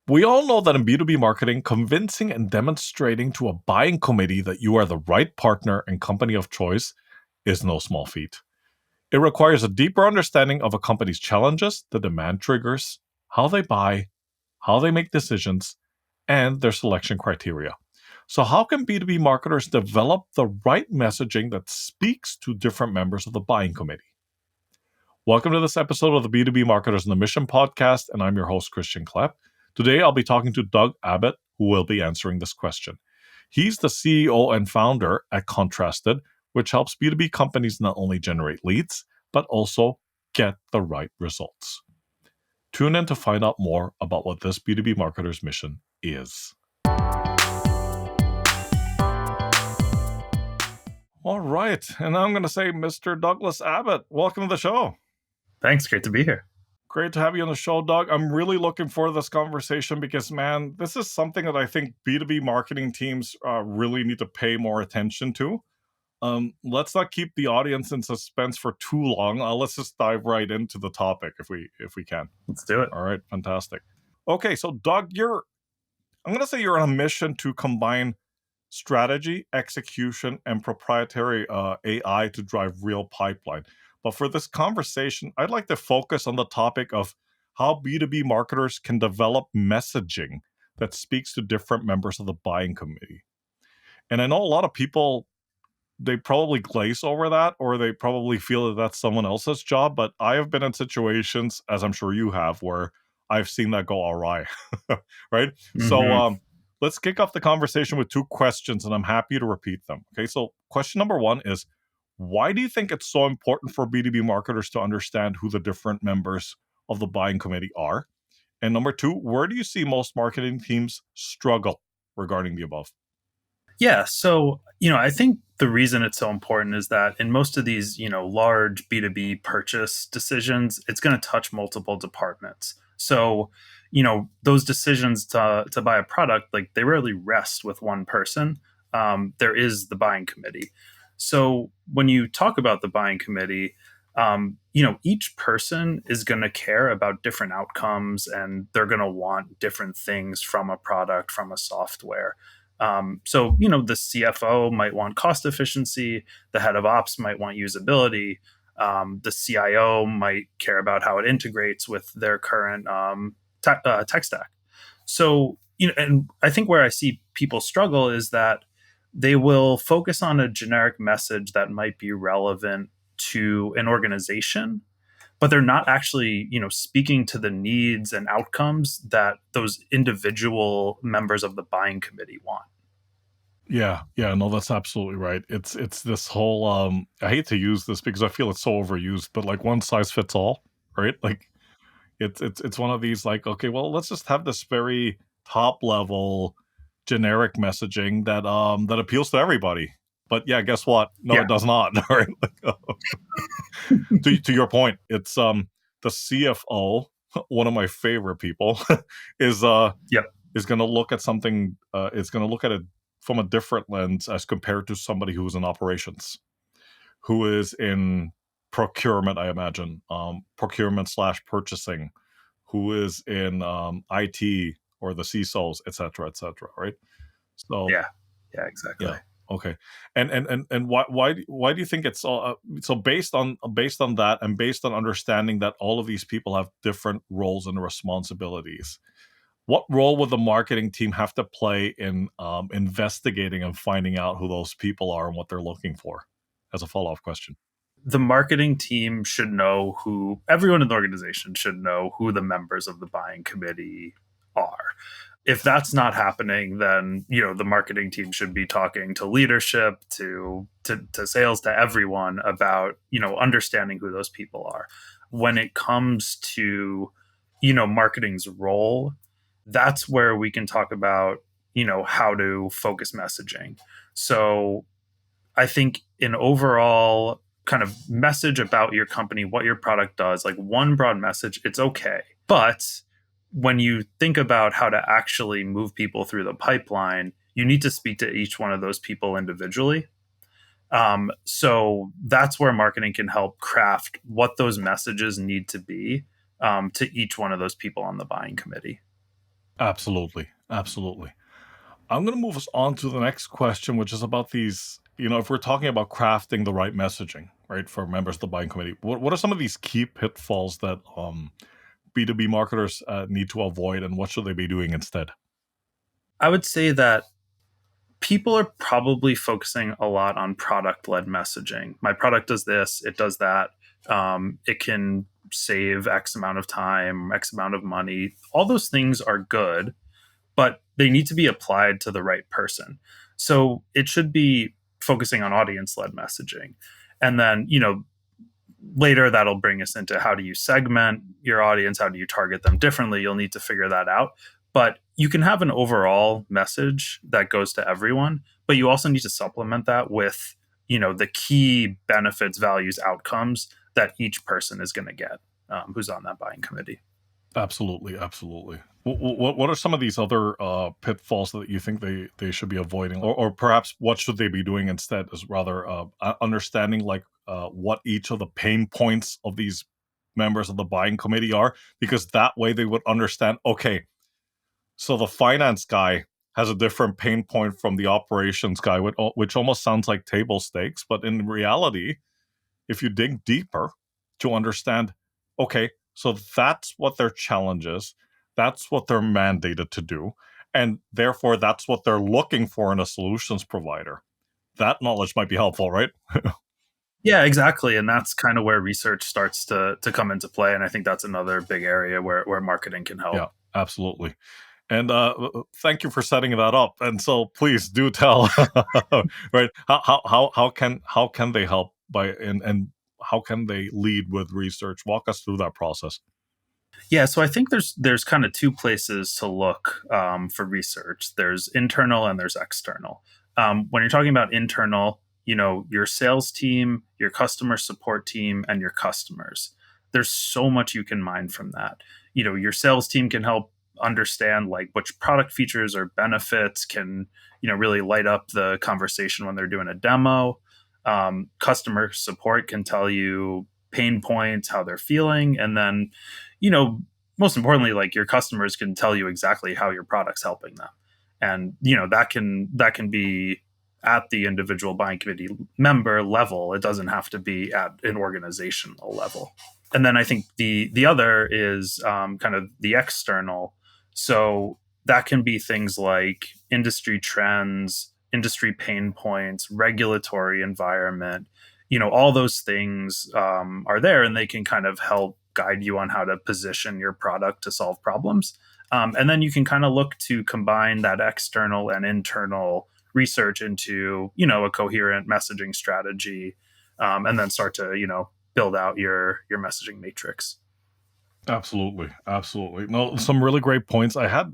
We all know that in B2B marketing, convincing and demonstrating to a buying committee that you are the right partner and company of choice is no small feat. It requires a deeper understanding of a company's challenges, the demand triggers, how they buy, how they make decisions, and their selection criteria. So, how can B2B marketers develop the right messaging that speaks to different members of the buying committee? Welcome to this episode of the B2B Marketers on the Mission podcast, and I'm your host, Christian Klepp. Today, I'll be talking to Doug Abbott, who will be answering this question. He's the CEO and founder at Contrasted, which helps B2B companies not only generate leads, but also get the right results. Tune in to find out more about what this B2B marketer's mission is. All right, and now I'm going to say, Mr. Douglas Abbott, welcome to the show. Thanks. Great to be here. Great to have you on the show, Doug. I'm really looking forward to this conversation because, man, this is something that I think B2B marketing teams really need to pay more attention to. Let's not keep the audience in suspense for too long. Let's just dive right into the topic if we can. Let's do it. All right, fantastic. Okay, so Doug, I'm going to say you're on a mission to combine strategy, execution, and proprietary AI to drive real pipeline. But for this conversation, I'd like to focus on the topic of how B2B marketers can develop messaging that speaks to different members of the buying committee. And I know a lot of people, they probably glaze over that, or they probably feel that that's someone else's job. But I have been in situations, as I'm sure you have, where I've seen that go awry, right? Mm-hmm. So let's kick off the conversation with two questions, and I'm happy to repeat them. Okay, so question number one is, why do you think it's so important for B2B marketers to understand who the different members of the buying committee are? And number two, where do you see most marketing teams struggle regarding the above? Yeah, so, I think the reason it's so important is that in most of these, large B2B purchase decisions, it's going to touch multiple departments. So, those decisions to buy a product, like they rarely rest with one person. There is the buying committee. So when you talk about the buying committee, each person is going to care about different outcomes, and they're going to want different things from a product, from a software. So the CFO might want cost efficiency, the head of ops might want usability, the CIO might care about how it integrates with their current tech stack. So, and I think where I see people struggle is that they will focus on a generic message that might be relevant to an organization, but they're not actually, speaking to the needs and outcomes that those individual members of the buying committee want. Yeah, no, that's absolutely right. It's this whole I hate to use this because I feel it's so overused, but like one size fits all, right? Like it's one of these like, okay, well, let's just have this very top level generic messaging that appeals to everybody. But yeah, guess what? No, It does not. Right? to your point, it's the CFO, one of my favorite people, is going to look at something. Is going to look at it from a different lens as compared to somebody who's in operations, who is in procurement. I imagine procurement / purchasing, who is in IT or the CISOs, et cetera, right? So yeah, exactly. Yeah. Okay. And why do you think it's all so based on that, and based on understanding that all of these people have different roles and responsibilities? What role would the marketing team have to play in investigating and finding out who those people are and what they're looking for? As a follow-up question. The marketing team should know everyone in the organization should know who the members of the buying committee are. If that's not happening, then, the marketing team should be talking to leadership, to sales, to everyone about, understanding who those people are. When it comes to, marketing's role, that's where we can talk about, how to focus messaging. So I think an overall kind of message about your company, what your product does, like one broad message, it's okay. But when you think about how to actually move people through the pipeline, you need to speak to each one of those people individually. So that's where marketing can help craft what those messages need to be to each one of those people on the buying committee. Absolutely. Absolutely. I'm going to move us on to the next question, which is about these. If we're talking about crafting the right messaging, right, for members of the buying committee, what are some of these key pitfalls that B2B marketers need to avoid, and what should they be doing instead? I would say that people are probably focusing a lot on product led messaging. My product does this, it does that. It can save X amount of time, X amount of money. All those things are good, but they need to be applied to the right person. So it should be focusing on audience led messaging. And then, later that'll bring us into how do you segment your audience? How do you target them differently? You'll need to figure that out. But you can have an overall message that goes to everyone, but you also need to supplement that with, the key benefits, values, outcomes that each person is going to get who's on that buying committee. Absolutely, absolutely. What are some of these other pitfalls that you think they should be avoiding, or perhaps what should they be doing instead? Is rather understanding like what each of the pain points of these members of the buying committee are, because that way they would understand. Okay, so the finance guy has a different pain point from the operations guy, which almost sounds like table stakes, but in reality, if you dig deeper to understand, okay, so that's what their challenge is, that's what they're mandated to do, and therefore that's what they're looking for in a solutions provider. That knowledge might be helpful, right? Yeah, exactly. And that's kind of where research starts to come into play. And I think that's another big area where marketing can Yeah, help. absolutely. And thank you for setting that up. And so please do tell, right? How can they help by and how can they lead with research? Walk us through that process. Yeah, so I think there's kind of two places to look for research. There's internal and there's external. When you're talking about internal, your sales team, your customer support team, and your customers. There's so much you can mine from that. Your sales team can help understand like which product features or benefits can really light up the conversation when they're doing a demo. Customer support can tell you pain points, how they're feeling, and then you know, most importantly, like your customers can tell you exactly how your product's helping them. And that can be at the individual buying committee member level. It doesn't have to be at an organizational level. And then I think the other is kind of the external. So that can be things like industry trends, industry pain points, regulatory environment. All those things are there, and they can kind of help guide you on how to position your product to solve problems. And then you can kind of look to combine that external and internal research into a coherent messaging strategy, and then start to build out your messaging matrix. Absolutely, absolutely. No, some really great points. I had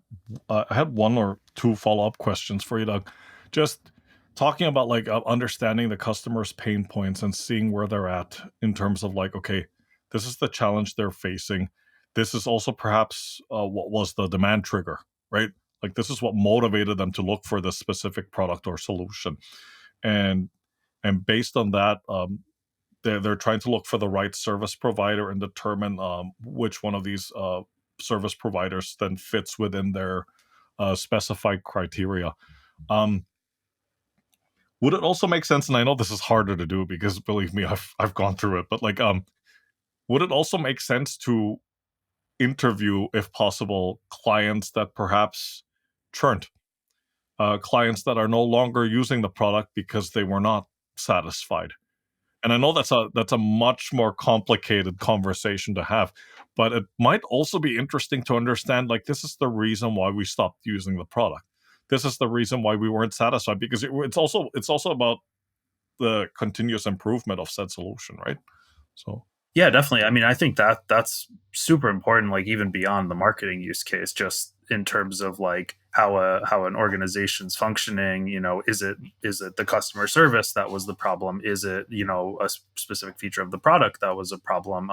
one or two follow up questions for you, Doug. Just talking about like understanding the customer's pain points and seeing where they're at in terms of like, okay, this is the challenge they're facing. This is also perhaps what was the demand trigger, right? Like this is what motivated them to look for this specific product or solution, and based on that, they're trying to look for the right service provider and determine which one of these service providers then fits within their specified criteria. Um, would it also make sense? And I know this is harder to do because believe me, I've gone through it. But like, would it also make sense to interview, if possible, clients that perhaps churned, clients that are no longer using the product because they were not satisfied? And I know that's a much more complicated conversation to have, but it might also be interesting to understand like this is the reason why we stopped using the product. This is the reason why we weren't satisfied because it's also about the continuous improvement of said solution, right? So Yeah, definitely. I mean, I think that's super important, like even beyond the marketing use case, just in terms of like how an organization's functioning. Is it the customer service that was the problem? Is it a specific feature of the product that was a problem?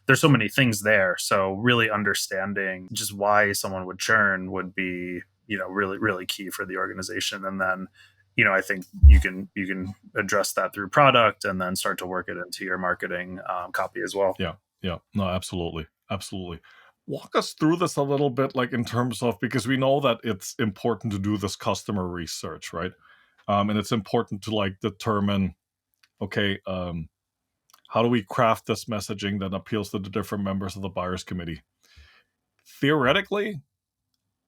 There's so many things there. So really understanding just why someone would churn would be really really key for the organization. And then I think you can address that through product and then start to work it into your marketing copy as well. yeah, yeah, no, absolutely, absolutely. Walk us through this a little bit, like in terms of, because we know that it's important to do this customer research, right? And it's important to like determine, okay, how do we craft this messaging that appeals to the different members of the buyers committee? Theoretically,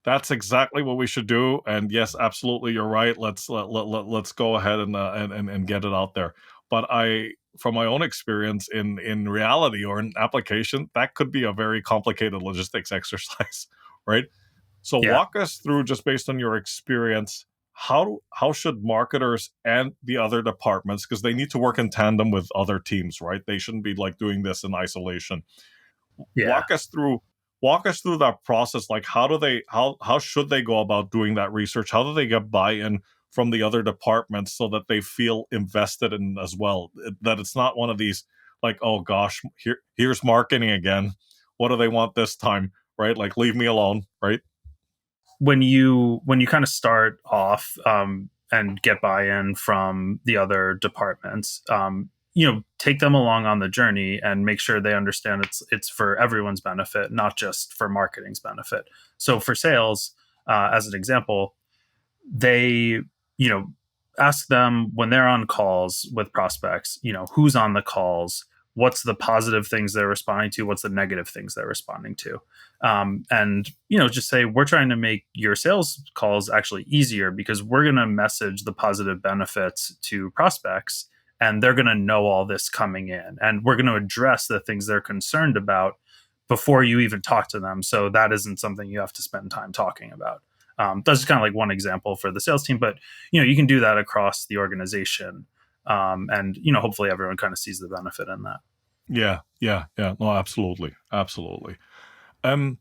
that's exactly what we should do. And yes, absolutely, you're right. Let's go ahead and get it out there. But from my own experience in reality or in application, that could be a very complicated logistics exercise, right? So Yeah. walk us through, just based on your experience, how should marketers and the other departments, because they need to work in tandem with other teams, right? They shouldn't be like doing this in isolation. Yeah. Walk us through that process. Like, how should they go about doing that research? How do they get buy-in from the other departments so that they feel invested in as well? That it's not one of these like, oh gosh, here's marketing again. What do they want this time? Right? Like, leave me alone, right? When you kind of start off, and get buy-in from the other departments, take them along on the journey and make sure they understand it's for everyone's benefit, not just for marketing's benefit. So for sales, as an example, they, you know, ask them when they're on calls with prospects, who's on the calls, what's the positive things they're responding to, what's the negative things they're responding to. And, just say, we're trying to make your sales calls actually easier because we're going to message the positive benefits to prospects, and they're going to know all this coming in. And we're going to address the things they're concerned about before you even talk to them. So that isn't something you have to spend time talking about. That's just kind of like one example for the sales team, but you can do that across the organization, and hopefully everyone kind of sees the benefit in that. Yeah, yeah, yeah. No, absolutely, absolutely. Um,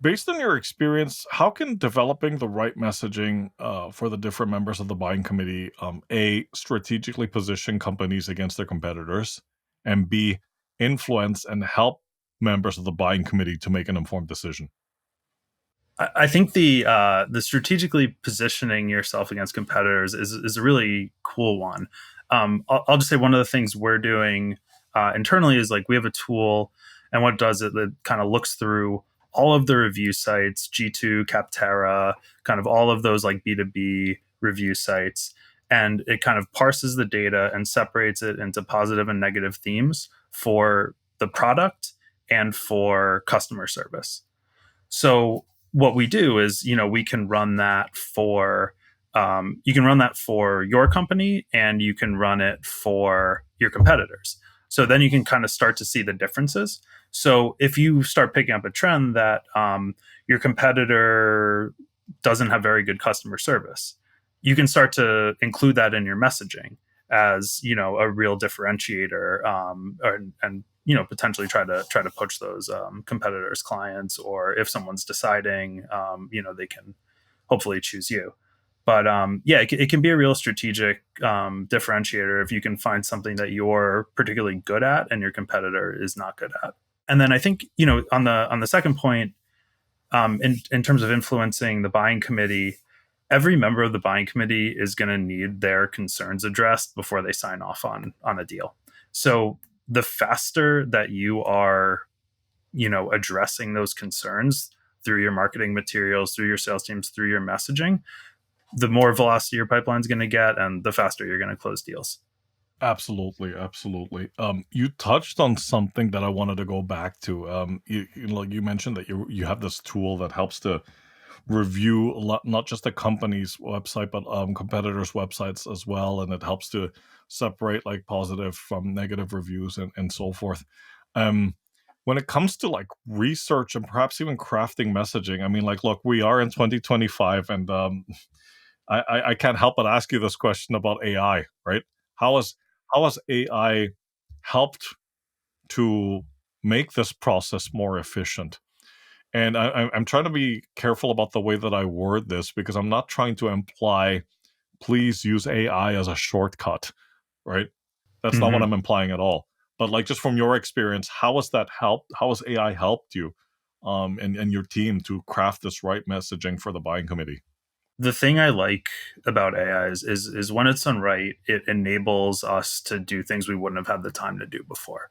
Based on your experience, how can developing the right messaging for the different members of the buying committee, a strategically position companies against their competitors, and b influence and help members of the buying committee to make an informed decision? I think the strategically positioning yourself against competitors is a really cool one. I'll just say one of the things we're doing internally is, like, we have a tool, and what it does is it kind of looks through all of the review sites, G2, Capterra, kind of all of those like B2B review sites, and it kind of parses the data and separates it into positive and negative themes for the product and for customer service. So what we do is, we can run that for, you can run that for your company, and you can run it for your competitors. So then you can kind of start to see the differences. So if you start picking up a trend that, your competitor doesn't have very good customer service, you can start to include that in your messaging as, a real differentiator, and potentially try to poach those competitors clients, or if someone's deciding, they can hopefully choose you. But yeah, it can be a real strategic differentiator if you can find something that you're particularly good at and your competitor is not good at. And then I think, on the second point, in terms of influencing the buying committee, every member of the buying committee is going to need their concerns addressed before they sign off on a deal. So the faster that you are, addressing those concerns through your marketing materials, through your sales teams, through your messaging, the more velocity your pipeline is going to get, and the faster you're going to close deals. Absolutely, absolutely. You touched on something that I wanted to go back to. Like you mentioned that you have this tool that helps to review a lot, not just the company's website, but competitors' websites as well, and it helps to separate like positive from negative reviews and so forth. Um, when it comes to like research and perhaps even crafting messaging, I mean, like, look, we are in 2025, and I can't help but ask you this question about AI, right? How has how has AI helped to make this process more efficient? And I'm trying to be careful about the way that I word this, because I'm not trying to imply, please use AI as a shortcut, right? That's not what Mm-hmm. I'm implying at all. But like, just from your experience, how has that helped? How has AI helped you, and your team to craft this right messaging for the buying committee? The thing I like about AI is when it's done right, it enables us to do things we wouldn't have had the time to do before.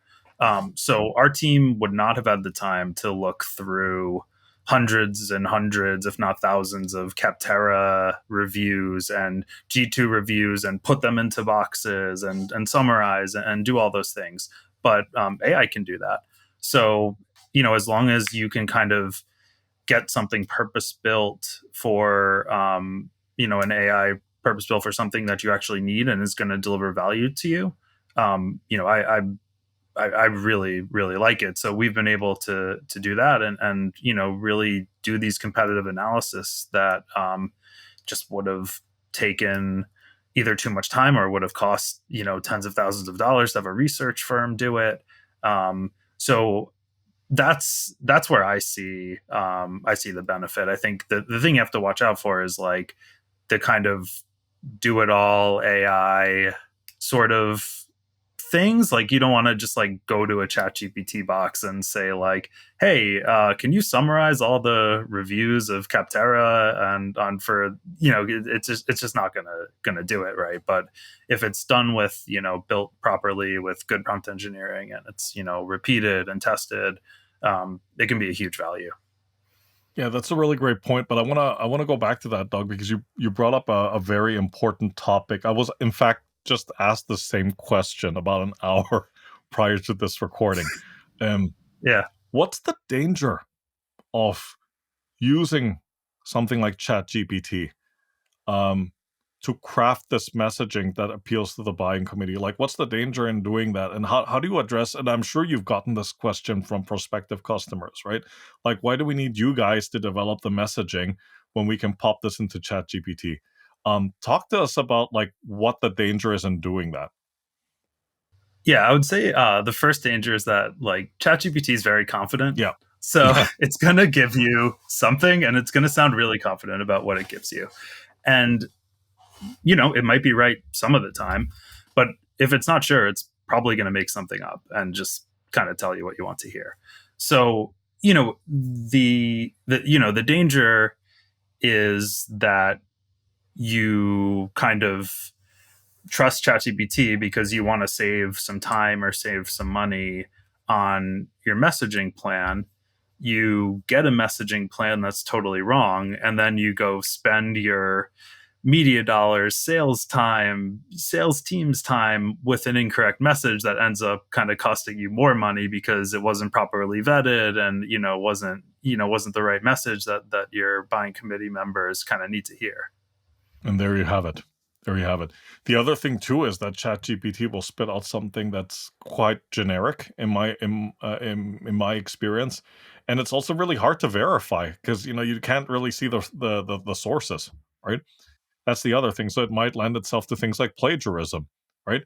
So our team would not have had the time to look through hundreds and hundreds, if not thousands, of Capterra reviews and G2 reviews and put them into boxes and summarize and do all those things. But AI can do that. So, as long as you can kind of get something purpose built for, an AI purpose built for something that you actually need and is going to deliver value to you, I really really like it. So we've been able to do that and really do these competitive analysis that just would have taken either too much time or would have cost tens of thousands of dollars to have a research firm do it. So that's where I see the benefit. I think the thing you have to watch out for is like the kind of do it all AI sort of things. Like you don't want to just like go to a chat GPT box and say like, hey, can you summarize all the reviews of Capterra and on for it's just not gonna do it, right? But if it's done with built properly with good prompt engineering and it's repeated and tested, it can be a huge value. Yeah, that's a really great point. But I wanna go back to that, Doug, because you brought up a very important topic. I was in fact just asked the same question about an hour prior to this recording. Um, Yeah. what's the danger of using something like ChatGPT um, to craft this messaging that appeals to the buying committee? Like, what's the danger in doing that? And how do you address, and I'm sure you've gotten this question from prospective customers, right? Like, why do we need you guys to develop the messaging when we can pop this into ChatGPT? Talk to us about like what the danger is in doing that. Yeah, I would say the first danger is that like ChatGPT is very confident. Yeah. So Yeah. it's going to give you something and it's going to sound really confident about what it gives you. And, it might be right some of the time, but if it's not sure, it's probably going to make something up and just kind of tell you what you want to hear. So, the danger is that you kind of trust ChatGPT because you want to save some time or save some money on your messaging plan. You get a messaging plan that's totally wrong, and then you go spend your media dollars, sales time, sales team's time with an incorrect message that ends up kind of costing you more money because it wasn't properly vetted and wasn't the right message that your buying committee members kind of need to hear. And there you have it. There you have it. The other thing too is that ChatGPT will spit out something that's quite generic in my experience, and it's also really hard to verify because you can't really see the sources, right? That's the other thing. So it might lend itself to things like plagiarism, right?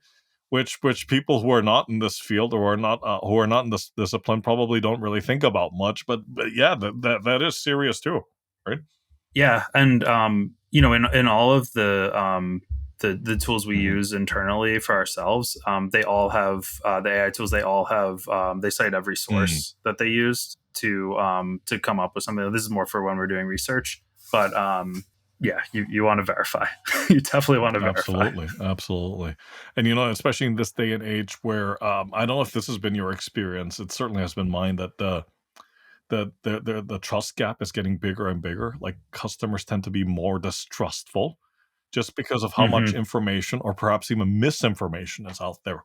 Which people who are not in this field or who are not in this discipline probably don't really think about much. But yeah, that is serious too, right? Yeah, and in all of the tools we Mhm. use internally for ourselves, they all have the AI tools. They all have they cite every Mm. source that they used to come up with something. This is more for when we're doing research, but yeah, you want to verify. You definitely want to verify. Absolutely, absolutely. And especially in this day and age where I don't know if this has been your experience, it certainly has been mine that the trust gap is getting bigger and bigger. Like customers tend to be more distrustful just because of how much Hmm. information or perhaps even misinformation is out there,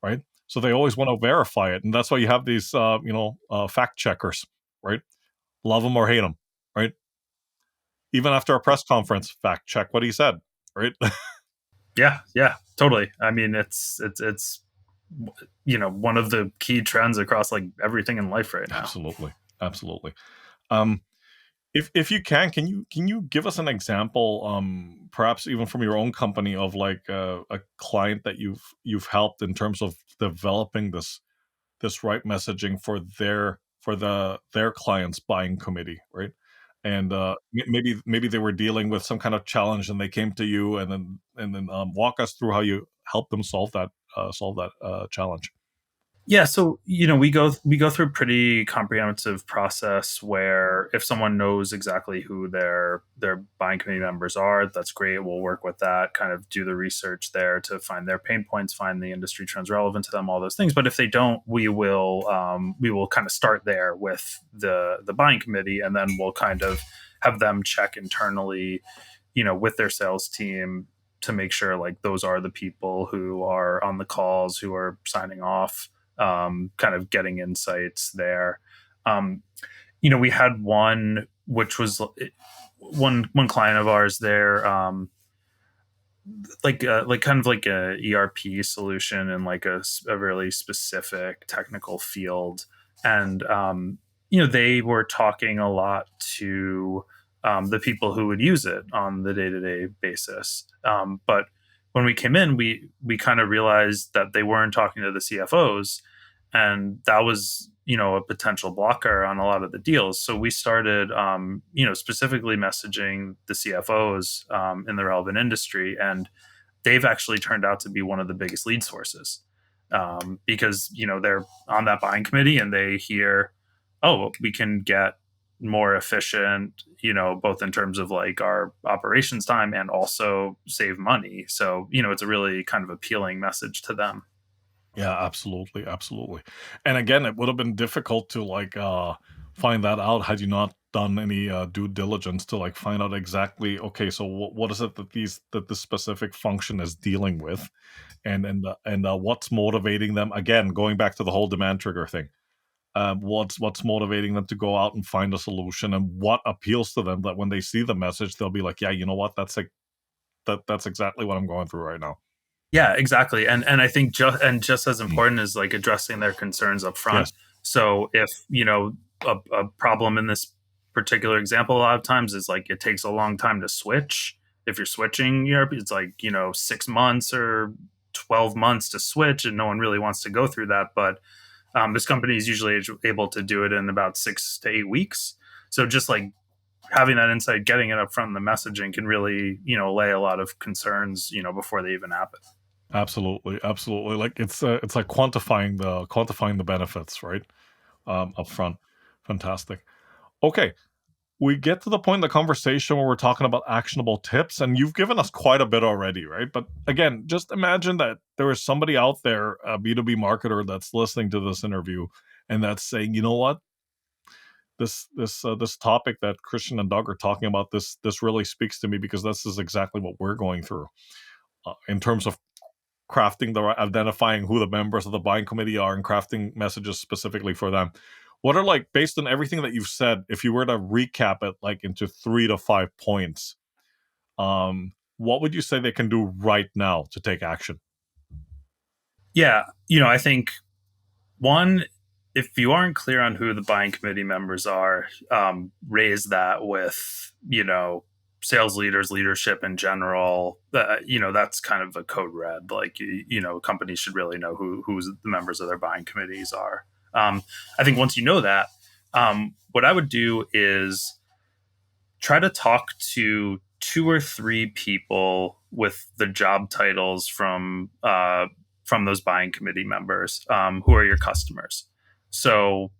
right? So they always want to verify it, and that's why you have these fact checkers, right? Love them or hate them, right? Even after a press conference, fact check what he said, right? Yeah, yeah, totally. I mean, it's one of the key trends across like everything in life right now. Absolutely, absolutely. Um, if you can you give us an example, perhaps even from your own company of like a client that you've helped in terms of developing this right messaging for their clients buying committee, right? And maybe they were dealing with some kind of challenge and they came to you and then walk us through how you helped them solve that challenge. Yeah, so we go through a pretty comprehensive process where if someone knows exactly who their buying committee members are, that's great. We'll work with that, kind of do the research there to find their pain points, find the industry trends relevant to them, all those things. But if they don't, we will kind of start there with the buying committee, and then we'll kind of have them check internally, with their sales team to make sure like those are the people who are on the calls, who are signing off, kind of getting insights there. Um, we had one which was one client of ours there, like kind of like a ERP solution in like a really specific technical field, and they were talking a lot to the people who would use it on the day to day basis. But when we came in, we kind of realized that they weren't talking to the CFOs, and that was a potential blocker on a lot of the deals. So we started specifically messaging the CFOs in the relevant industry, and they've actually turned out to be one of the biggest lead sources, because they're on that buying committee and they hear, oh, we can get more efficient, both in terms of like our operations time and also save money. So it's a really kind of appealing message to them. Yeah, absolutely, absolutely. And again, it would have been difficult to like find that out had you not done any due diligence to like find out exactly, okay, so what is it that this specific function is dealing with, and what's motivating them? Again, going back to the whole demand trigger thing. What's motivating them to go out and find a solution, and what appeals to them that when they see the message, they'll be like, yeah, you know what, that's exactly what I'm going through right now. Yeah, exactly. And I think just as important is like addressing their concerns up front. Yes. So if, a problem in this particular example a lot of times is like it takes a long time to switch. If you're switching ERP, it's like, 6 months or 12 months to switch, and no one really wants to go through that. But this company is usually able to do it in about 6 to 8 weeks. So just like having that insight, getting it up front in the messaging can really, lay a lot of concerns, before they even happen. Absolutely, absolutely. Like it's like quantifying the benefits, right? Up front. Fantastic. Okay, we get to the point in the conversation where we're talking about actionable tips, and you've given us quite a bit already, right? But again, just imagine that there is somebody out there, a B2B marketer that's listening to this interview and that's saying, you know what? This topic that Christian and Doug are talking about, this really speaks to me because this is exactly what we're going through in terms of identifying who the members of the buying committee are and crafting messages specifically for them. What are, like, based on everything that you've said, if you were to recap it like into 3 to 5 points, what would you say they can do right now to take action? Yeah, I think one, if you aren't clear on who the buying committee members are, raise that with sales leaders, leadership in general. That's kind of a code red. Like companies should really know who's the members of their buying committees are. I think once you know that, what I would do is try to talk to two or three people with the job titles from those buying committee members, who are your customers. So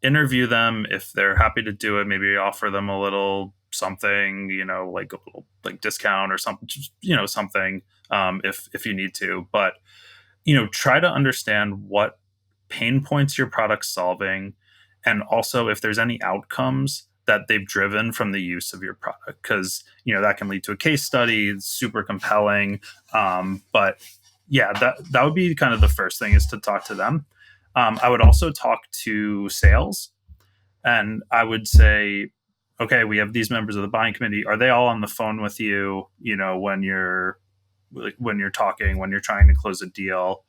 interview them if they're happy to do it. Maybe offer them a little something, like a little like discount or something, just, something, if you need to. But try to understand what pain points your product's solving, and also if there's any outcomes that they've driven from the use of your product, because that can lead to a case study. It's super compelling. But yeah, that would be kind of the first thing, is to talk to them. I would also talk to sales, and I would say, okay, we have these members of the buying committee. Are they all on the phone with you? When you're talking, when you're trying to close a deal,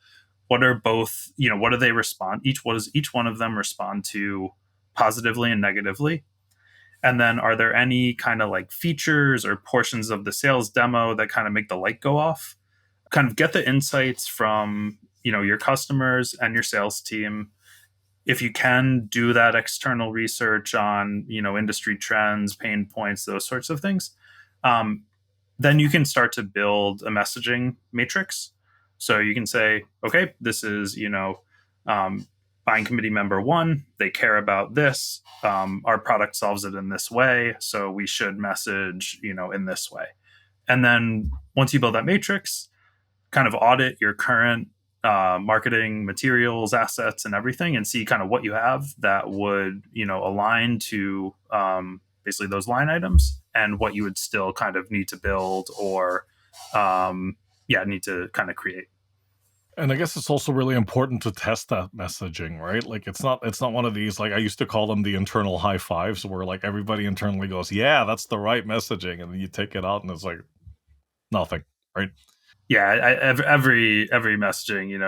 what are both, what do they respond, what does each one of them respond to positively and negatively? And then are there any kind of like features or portions of the sales demo that kind of make the light go off? Kind of get the insights from your customers and your sales team. If you can, do that external research on industry trends, pain points, those sorts of things. um, then you can start to build a messaging matrix. So you can say, okay, this is Um, Buying committee member one, they care about this. Our product solves it in this way, so we should message, in this way. And then once you build that matrix, kind of audit your current marketing materials, assets, and everything, and see kind of what you have that would align to basically those line items, and what you would still kind of need to build or need to kind of create. And I guess it's also really important to test that messaging, right? Like it's not one of these, like I used to call them the internal high fives, where like everybody internally goes, "Yeah, that's the right messaging," and then you take it out and it's like nothing, right? Yeah, every messaging,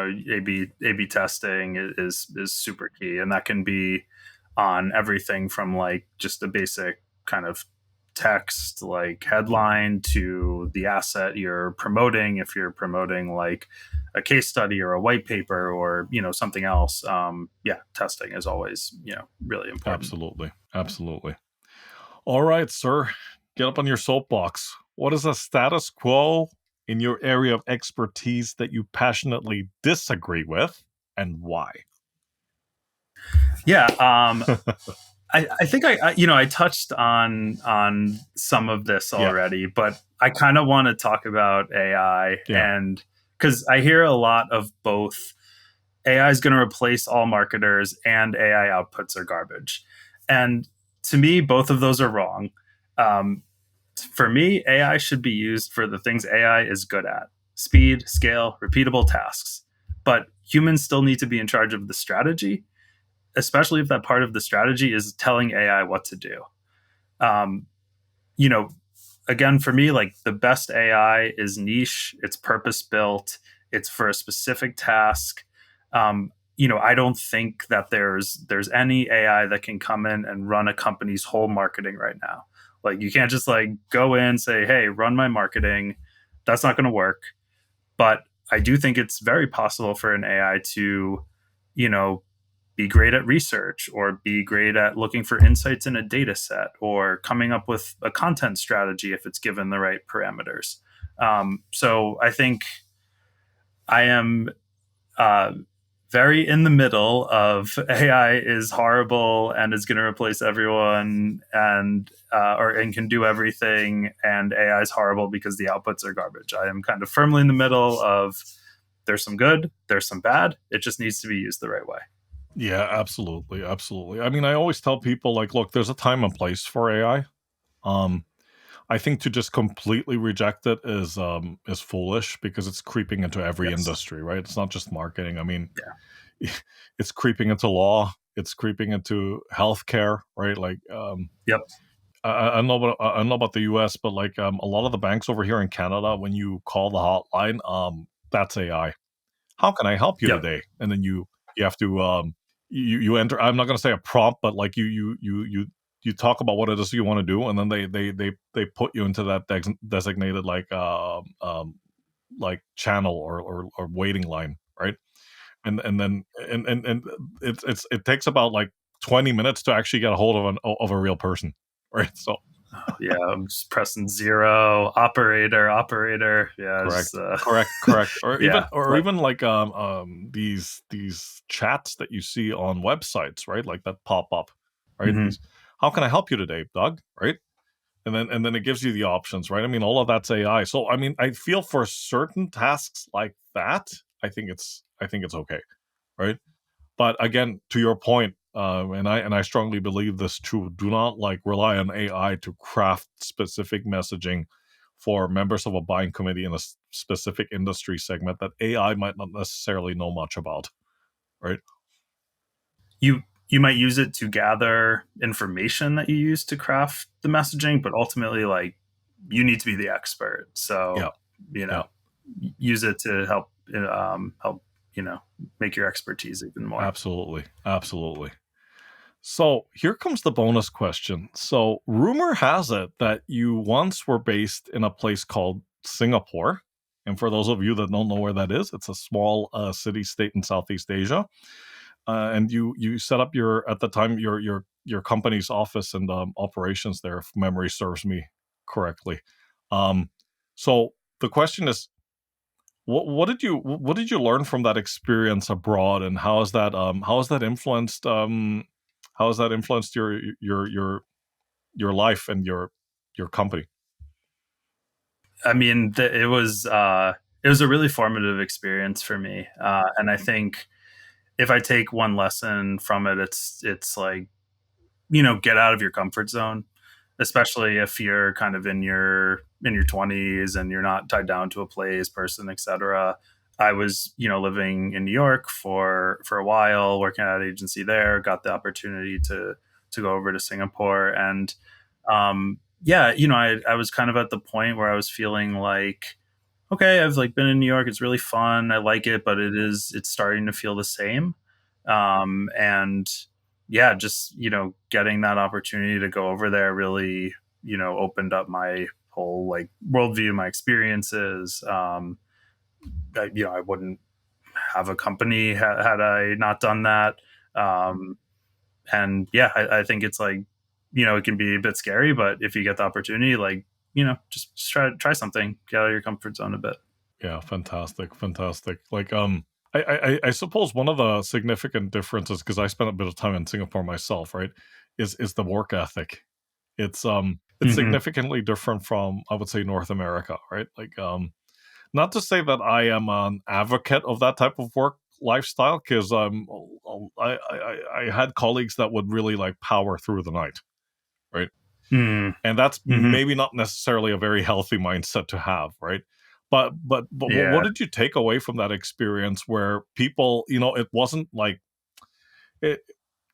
A B testing is super key, and that can be on everything from like just a basic kind of text like headline to the asset you're promoting. If you're promoting like a case study or a white paper or something else, testing is always really important. Absolutely. Absolutely. All right, sir. Get up on your soapbox. What is a status quo in your area of expertise that you passionately disagree with, and why? Yeah, I think I touched on some of this Yeah. already, but I kind of want to talk about AI, Yeah. and because I hear a lot of both. AI is going to replace all marketers, and AI outputs are garbage. And to me, both of those are wrong. Um, for me, AI should be used for the things AI is good at: speed, scale, repeatable tasks. But humans still need to be in charge of the strategy, especially if that part of the strategy is telling AI what to do. Um, you know, Again, for me, like the best AI is niche, it's purpose built, it's for a specific task. I don't think that there's any AI that can come in and run a company's whole marketing right now. Like you can't just like go in, say, hey, run my marketing. That's not going to work. But I do think it's very possible for an AI to, you know, be great at research, or be great at looking for insights in a data set, or coming up with a content strategy if it's given the right parameters. So I think I am uh, very in the middle of AI is horrible and is going to replace everyone, and can do everything, and AI is horrible because the outputs are garbage. I am kind of firmly in the middle of there's some good, there's some bad. It just needs to be used the right way. Yeah, absolutely, absolutely. I mean, I always tell people like, look, there's a time and place for AI. Um, I think to just completely reject it is foolish, because it's creeping into every Yes. industry, right? It's not just marketing. I mean, Yeah. it's creeping into law, it's creeping into healthcare, right? Like, Yep. I don't know about the US, but like a lot of the banks over here in Canada, when you call the hotline, that's AI. How can I help you Yep. today? And then you have to you enter. I'm not going to say a prompt, but like you talk about what it is you want to do, and then they put you into that designated like channel or waiting line, right? And it takes about like 20 minutes to actually get a hold of a real person, right? So Yeah, I'm just pressing zero, operator. Yeah, correct, correct. Or even yeah, like these chats that you see on websites, right? Like that pop up, right? mhm. These, how can I help you today, Doug? Right? And then it gives you the options, right? I mean, all of that's AI. So I mean, I feel for certain tasks like that, I think it's okay, right? But again, to your point, and I strongly believe this too. Do not like rely on AI to craft specific messaging for members of a buying committee in a specific industry segment that AI might not necessarily know much about. Right? You might use it to gather information that you use to craft the messaging, but ultimately, like, you need to be the expert. Yeah. So, you Yeah. know, use it to help you know make your expertise even more. Absolutely. Absolutely. So here comes the bonus question. So rumor has it that you once were based in a place called Singapore. And for those of you that don't know where that is, it's a small city state in Southeast Asia. And you set up your at the time your company's office and operations there, if memory serves me correctly. Um, so the question is, what did you learn from that experience abroad, and how has that influenced your life and your company? I mean, it was a really formative experience for me, and I think if I take one lesson from it, it's like, get out of your comfort zone, especially if you're kind of in your 20s and you're not tied down to a place, person, etc. I was, living in New York for a while, working at an agency there, got the opportunity to go over to Singapore, and yeah, I was kind of at the point where I was feeling like, okay, I've like been in New York, it's really fun, I like it, but it's starting to feel the same. And yeah, just, getting that opportunity to go over there really, opened up my whole like worldview, my experiences. I wouldn't have a company had I not done that. Um, and yeah, I think it's like, it can be a bit scary, but if you get the opportunity, like, just try something, get out of your comfort zone a bit. Yeah, fantastic, fantastic. Like, I suppose one of the significant differences, because I spent a bit of time in Singapore myself, right, is the work ethic. It's Hmm. significantly different from, I would say, North America, right? Like, not to say that I am an advocate of that type of work lifestyle, because I had colleagues that would really like power through the night, right? Mm. And that's Hmm. maybe not necessarily a very healthy mindset to have, right? But what Yeah. did you take away from that experience where people, it wasn't like it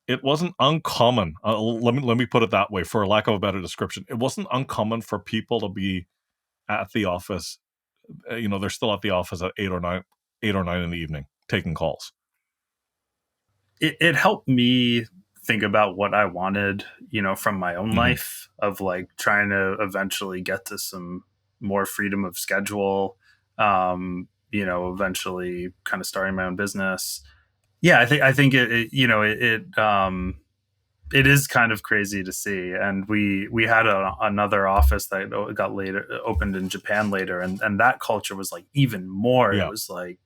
it wasn't uncommon. Let me put it that way, for lack of a better description. It wasn't uncommon for people to be at the office. They're still at the office at 8 or 9 in the evening taking calls. It helped me think about what I wanted, from my own Hmm. life, of like trying to eventually get to some more freedom of schedule, eventually kind of starting my own business. Yeah, I think it is kind of crazy to see. And we had another office that got later opened in Japan later, and that culture was like even more. It Yeah, was like,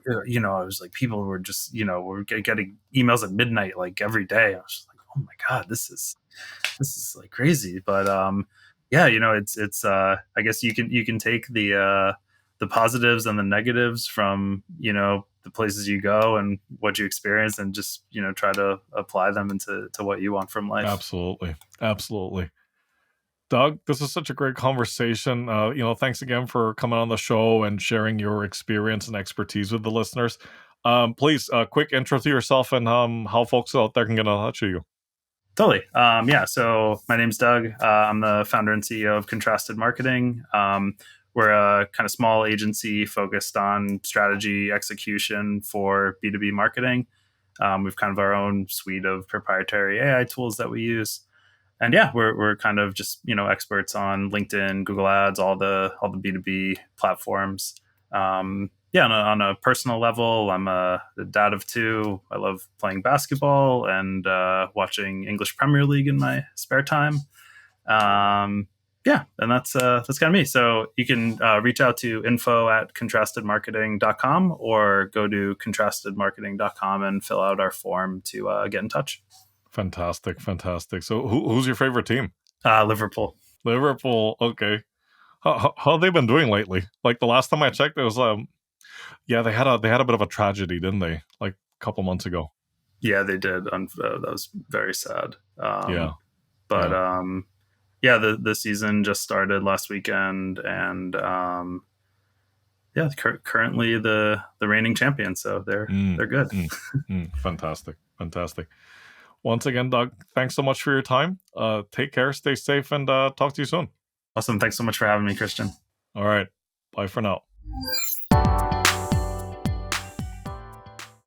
it was like people were just, were getting emails at midnight like every day. I was just like, oh my god, this is like crazy. But yeah, it's I guess you can take the positives and the negatives from, the places you go and what you experience, and just, try to apply them into what you want from life. absolutely, absolutely. Doug, this is such a great conversation. Thanks again for coming on the show and sharing your experience and expertise with the listeners. Please, quick intro to yourself and how folks out there can get in touch with you. Totally. Yeah. So my name's Doug. I'm the founder and CEO of Contrasted Marketing. We're a kind of small agency focused on strategy execution for B2B marketing. We've kind of our own suite of proprietary AI tools that we use. And yeah, we're kind of just, experts on LinkedIn, Google Ads, all the B2B platforms. Yeah, on a personal level, I'm a dad of two. I love playing basketball and watching English Premier League in my spare time. Um, yeah, and that's kind of me. So you can reach out to info@contrastedmarketing.com, or go to contrastedmarketing.com and fill out our form to get in touch. Fantastic, fantastic. So, who's your favorite team? Liverpool. Liverpool. Okay. How have they been doing lately? Like the last time I checked, it was yeah, they had a bit of a tragedy, didn't they? Like a couple months ago. Yeah, they did. That was very sad. Yeah, But yeah. yeah, the season just started last weekend, and yeah, currently the reigning champion. So Mm, they're good. mm, fantastic, fantastic. Once again, Doug, thanks so much for your time. Take care, stay safe, and talk to you soon. Awesome. Thanks so much for having me, Christian. All right. Bye for now.